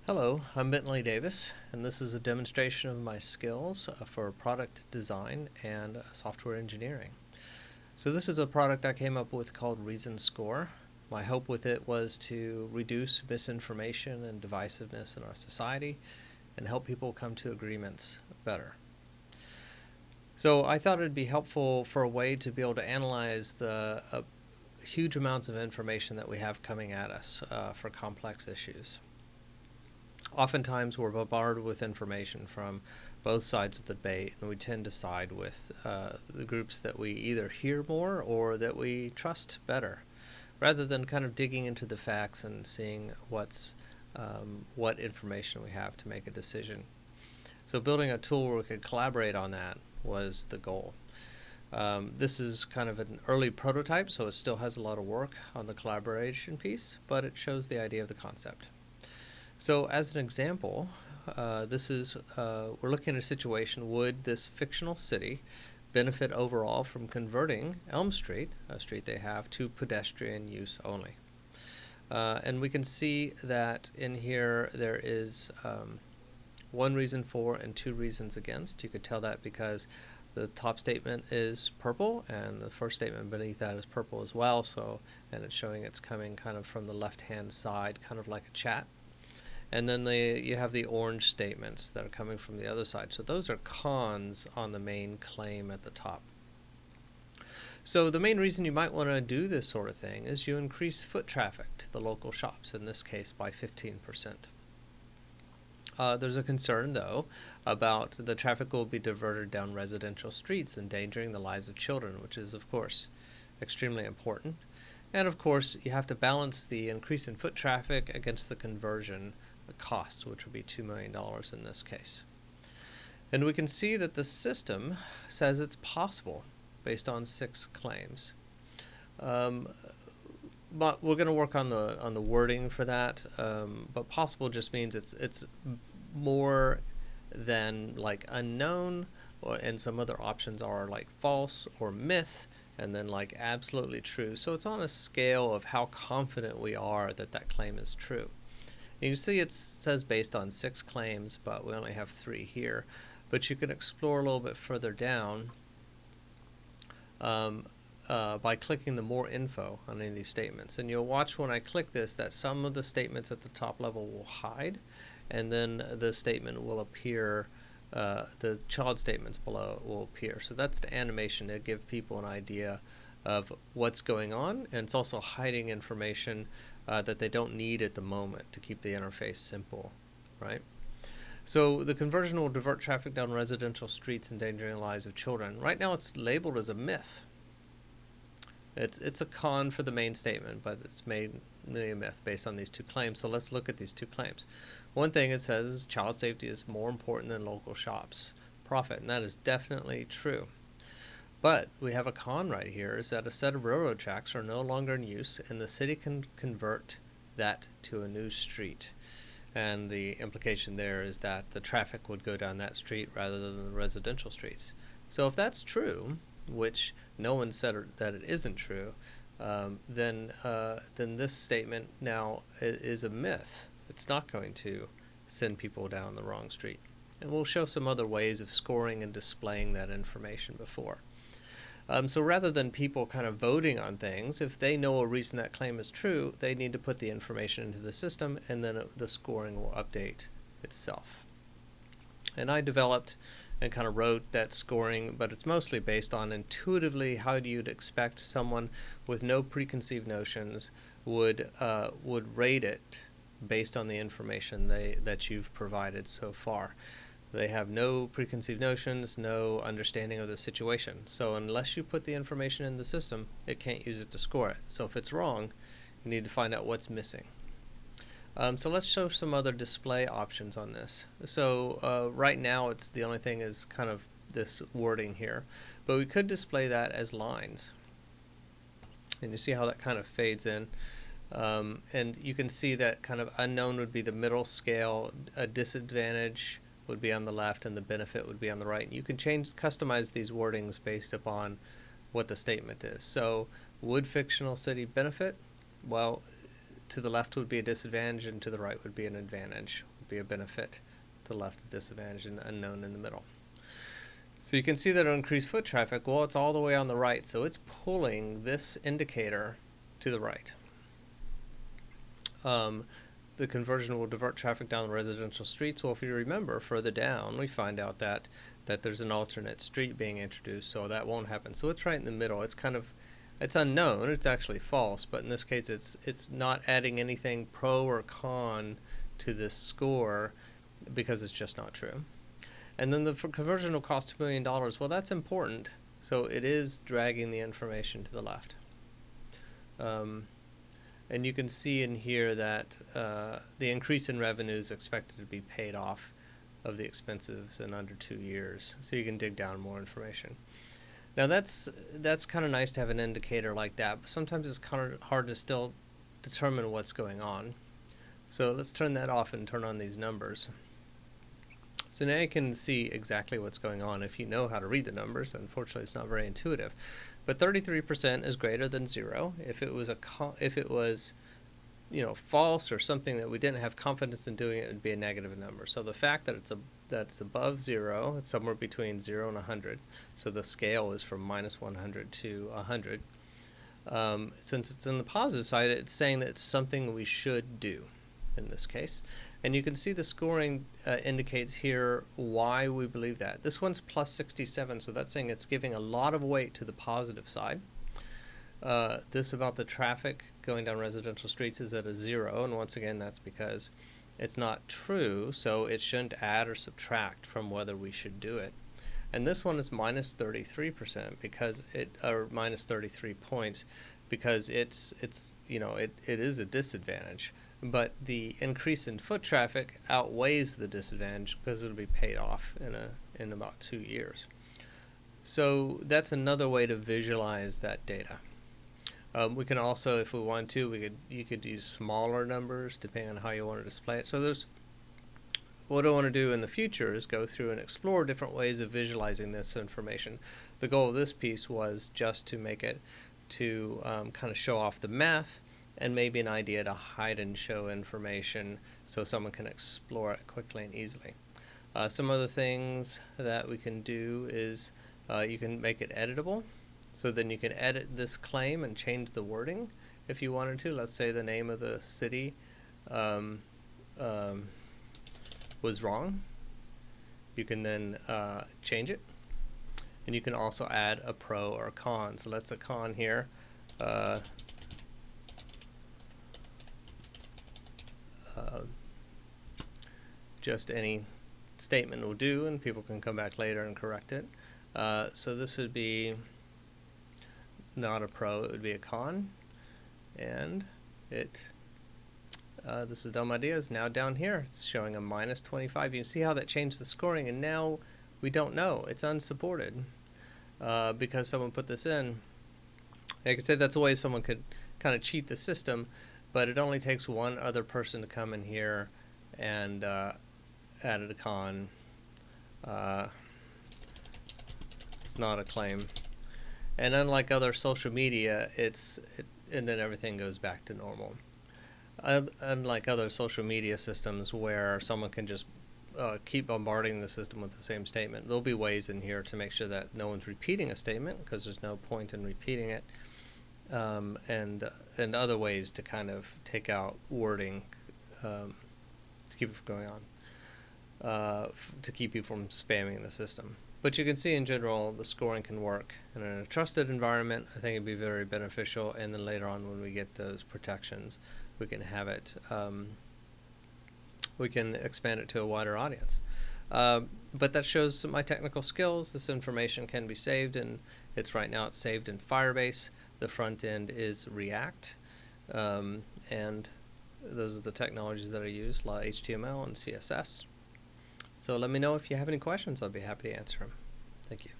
Hello, I'm Bentley Davis, and this is a demonstration of my skills for product design and software engineering. So this is a product I came up with called Reason Score. My hope with it was to reduce misinformation and divisiveness in our society and help people come to agreements better. So I thought it'd be helpful for a way to be able to analyze the huge amounts of information that we have coming at us for complex issues. Oftentimes we're bombarded with information from both sides of the debate, and we tend to side with the groups that we either hear more or that we trust better, rather than kind of digging into the facts and seeing what information we have to make a decision. So building a tool where we could collaborate on that was the goal. This is kind of an early prototype, so it still has a lot of work on the collaboration piece, but it shows the idea of the concept. So as an example, we're looking at a situation: would this fictional city benefit overall from converting Elm Street, a street they have, to pedestrian use only? And we can see that in here there is one reason for and two reasons against. You could tell that because the top statement is purple and the first statement beneath that is purple as well. And it's showing it's coming kind of from the left-hand side, kind of like a chat. And then you have the orange statements that are coming from the other side. So those are cons on the main claim at the top. So the main reason you might want to do this sort of thing is you increase foot traffic to the local shops, in this case by 15%. There's a concern, though, about the traffic will be diverted down residential streets, endangering the lives of children, which is, of course, extremely important. And, of course, you have to balance the increase in foot traffic against the conversion costs, which would be $2 million in this case. And we can see that the system says it's possible based on 6 claims. But we're going to work on the wording for that. But possible just means it's more than like unknown, and some other options are like false or myth, and then like absolutely true. So it's on a scale of how confident we are that that claim is true. And you see it says based on 6 claims, but we only have 3 here. But you can explore a little bit further down by clicking the more info on any of these statements. And you'll watch when I click this that some of the statements at the top level will hide, and then the statement will appear, the child statements below will appear. So that's the animation to give people an idea of what's going on, and it's also hiding information that they don't need at the moment to keep the interface simple, right? So the conversion will divert traffic down residential streets, endangering the lives of children. Right now it's labeled as a myth. It's a con for the main statement, but it's mainly a myth based on these 2 claims. So let's look at these 2 claims. One thing it says is child safety is more important than local shops' profit, and that is definitely true. But we have a con right here, is that a set of railroad tracks are no longer in use, and the city can convert that to a new street. And the implication there is that the traffic would go down that street rather than the residential streets. So if that's true, which no one said that it isn't true, then this statement now is a myth. It's not going to send people down the wrong street. And we'll show some other ways of scoring and displaying that information before. So rather than people kind of voting on things, if they know a reason that claim is true, they need to put the information into the system, and then the scoring will update itself. And I developed and kind of wrote that scoring, but it's mostly based on intuitively how you'd expect someone with no preconceived notions would rate it based on the information that you've provided so far. They have no preconceived notions, no understanding of the situation. So unless you put the information in the system, it can't use it to score it. So if it's wrong, you need to find out what's missing. So let's show some other display options on this. So right now it's the only thing is kind of this wording here, but we could display that as lines. And you see how that kind of fades in. And you can see that kind of unknown would be the middle scale, a disadvantage would be on the left, and the benefit would be on the right. And you can customize these wordings based upon what the statement is. So would fictional city benefit? Well, to the left would be a disadvantage and to the right would be an advantage, would be a benefit. To the left, a disadvantage, and unknown in the middle. So you can see that increased foot traffic, well, it's all the way on the right, so it's pulling this indicator to the right. The conversion will divert traffic down the residential streets. Well, if you remember, further down, we find out that there's an alternate street being introduced, so that won't happen. So it's right in the middle. It's kind of, it's unknown. It's actually false, but in this case, it's not adding anything pro or con to this score because it's just not true. And then the conversion will cost $2 million. Well, that's important. So it is dragging the information to the left. And you can see in here that the increase in revenue is expected to be paid off of the expenses in under 2 years. So you can dig down more information. Now that's kind of nice to have an indicator like that, but sometimes it's kind of hard to still determine what's going on. So let's turn that off and turn on these numbers. So now you can see exactly what's going on if you know how to read the numbers. Unfortunately, it's not very intuitive. But 33% is greater than 0. If it was false or something that we didn't have confidence in doing, it would be a negative number. So the fact that it's above 0, it's somewhere between 0 and 100. So the scale is from minus 100 to 100. Since it's in the positive side, it's saying that it's something we should do in this case. And you can see the scoring indicates here why we believe that. This one's plus 67, so that's saying it's giving a lot of weight to the positive side. This about the traffic going down residential streets is at a 0, and once again, that's because it's not true, so it shouldn't add or subtract from whether we should do it. And this one is minus 33% because or minus 33 points because it is a disadvantage. But the increase in foot traffic outweighs the disadvantage because it'll be paid off in about 2 years. So that's another way to visualize that data. We can also, if we want to, you could use smaller numbers depending on how you want to display it. So what I want to do in the future is go through and explore different ways of visualizing this information. The goal of this piece was just to make it to kind of show off the math and maybe an idea to hide and show information so someone can explore it quickly and easily. Some other things that we can do is you can make it editable. So then you can edit this claim and change the wording if you wanted to. Let's say the name of the city was wrong. You can then change it. And you can also add a pro or a con. So that's a con here. Just any statement will do, and people can come back later and correct it. So this would be not a pro, it would be a con. And this is a dumb idea, is now down here. It's showing a minus 25. You can see how that changed the scoring, and now we don't know. It's unsupported because someone put this in. I could say that's a way someone could kind of cheat the system, but it only takes one other person to come in here and added a con. It's not a claim. And unlike other social media, and then everything goes back to normal. Unlike other social media systems where someone can just keep bombarding the system with the same statement, there'll be ways in here to make sure that no one's repeating a statement because there's no point in repeating it. And other ways to kind of take out wording to keep it from going on, to keep you from spamming the system. But you can see in general the scoring can work. And in a trusted environment, I think it'd be very beneficial. And then later on when we get those protections, we can have it, we can expand it to a wider audience. But that shows my technical skills. This information can be saved, and right now it's saved in Firebase. The front end is React, and those are the technologies that I use, like HTML and CSS. So let me know if you have any questions. I'll be happy to answer them. Thank you.